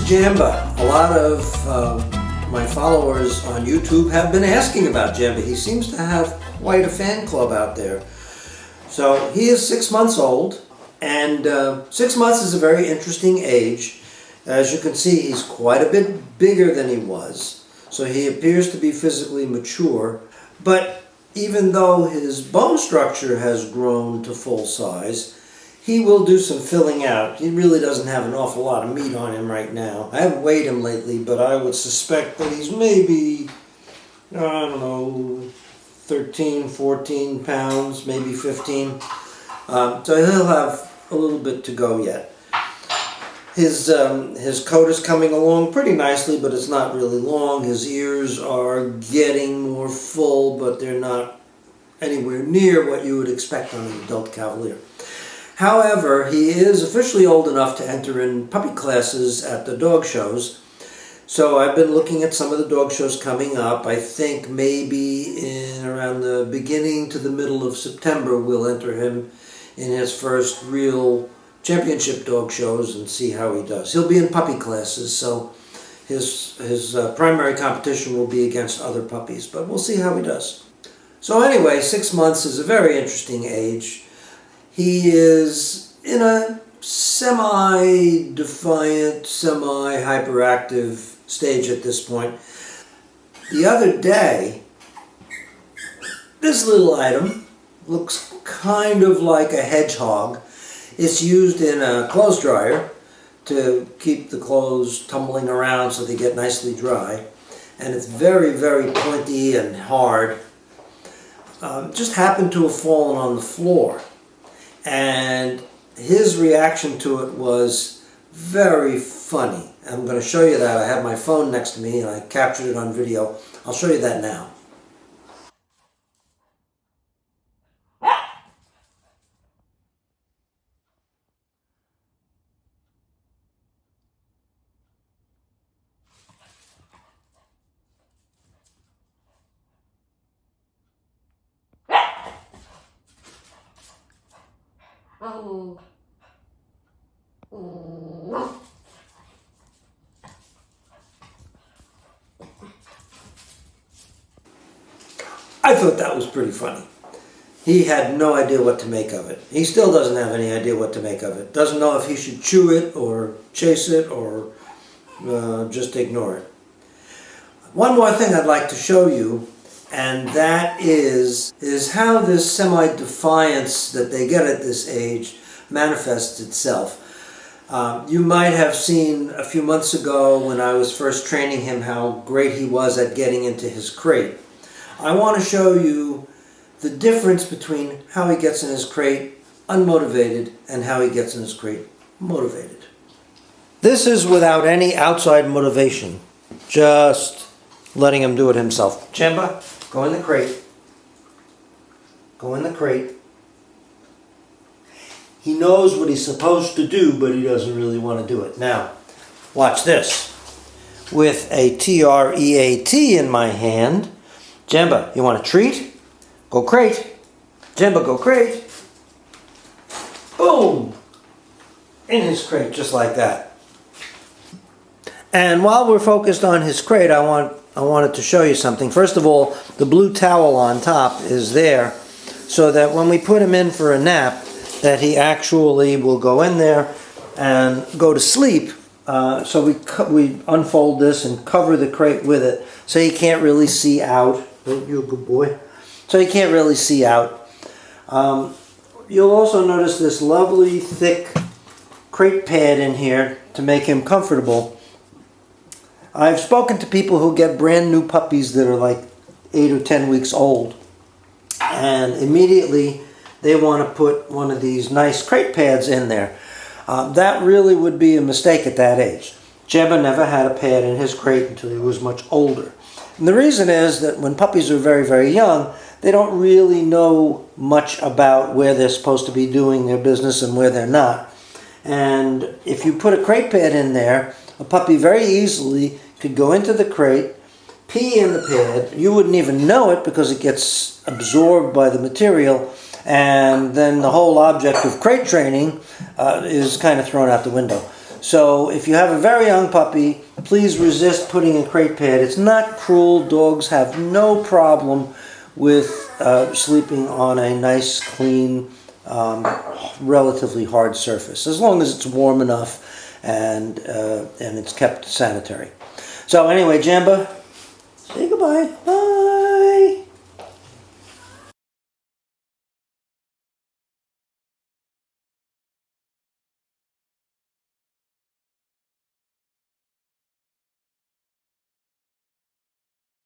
Jamba. A lot of my followers on YouTube have been asking about Jamba. He seems to have quite a fan club out there. So he is 6 months old, and 6 months is a very interesting age. As you can see, he's quite a bit bigger than he was. So he appears to be physically mature. But even though his bone structure has grown to full size, he will do some filling out. He really doesn't have an awful lot of meat on him right now. I haven't weighed him lately, but I would suspect that he's maybe, I don't know, 13, 14 pounds, maybe 15. So he'll have a little bit to go yet. His coat is coming along pretty nicely, but it's not really long. His ears are getting more full, but they're not anywhere near what you would expect on an adult Cavalier. However, he is officially old enough to enter in puppy classes at the dog shows. So I've been looking at some of the dog shows coming up. I think maybe in around the beginning to the middle of September we'll enter him in his first real championship dog shows and see how he does. He'll be in puppy classes, so his primary competition will be against other puppies, but we'll see how he does. So anyway, 6 months is a very interesting age. He is in a semi-defiant, semi-hyperactive stage at this point. The other day, this little item looks kind of like a hedgehog. It's used in a clothes dryer to keep the clothes tumbling around so they get nicely dry. And it's very, very pointy and hard. Just happened to have fallen on the floor. And his reaction to it was very funny. I'm going to show you that. I have my phone next to me and I captured it on video. I'll show you that now. Oh. I thought that was pretty funny. He had no idea what to make of it. He still doesn't have any idea what to make of it. Doesn't know if he should chew it or chase it or just ignore it. One more thing I'd like to show you, and that is how this semi-defiance that they get at this age manifests itself. You might have seen a few months ago when I was first training him how great he was at getting into his crate. I want to show you the difference between how he gets in his crate unmotivated and how he gets in his crate motivated. This is without any outside motivation, just letting him do it himself. Jamba, go in the crate. Go in the crate. He knows what he's supposed to do, but he doesn't really want to do it. Now, watch this. With a T-R-E-A-T in my hand, Jamba, you want a treat? Go crate. Jamba, go crate. Boom! In his crate, just like that. And while we're focused on his crate, I wanted to show you something. First of all, the blue towel on top is there so that when we put him in for a nap, that he actually will go in there and go to sleep. So we unfold this and cover the crate with it so he can't really see out. You're a good boy. So he can't really see out. You'll also notice this lovely thick crate pad in here to make him comfortable. I've spoken to people who get brand new puppies that are like 8 or 10 weeks old, and immediately they want to put one of these nice crate pads in there. That really would be a mistake at that age. Jamba never had a pad in his crate until he was much older. And the reason is that when puppies are very, very young, they don't really know much about where they're supposed to be doing their business and where they're not. And if you put a crate pad in there, a puppy very easily could go into the crate, pee in the pad. You wouldn't even know it because it gets absorbed by the material, and then the whole object of crate training is kind of thrown out the window. So if you have a very young puppy, please resist putting in crate pad. It's not cruel. Dogs have no problem with sleeping on a nice, clean, relatively hard surface, as long as it's warm enough and it's kept sanitary. So anyway, Jamba, say goodbye.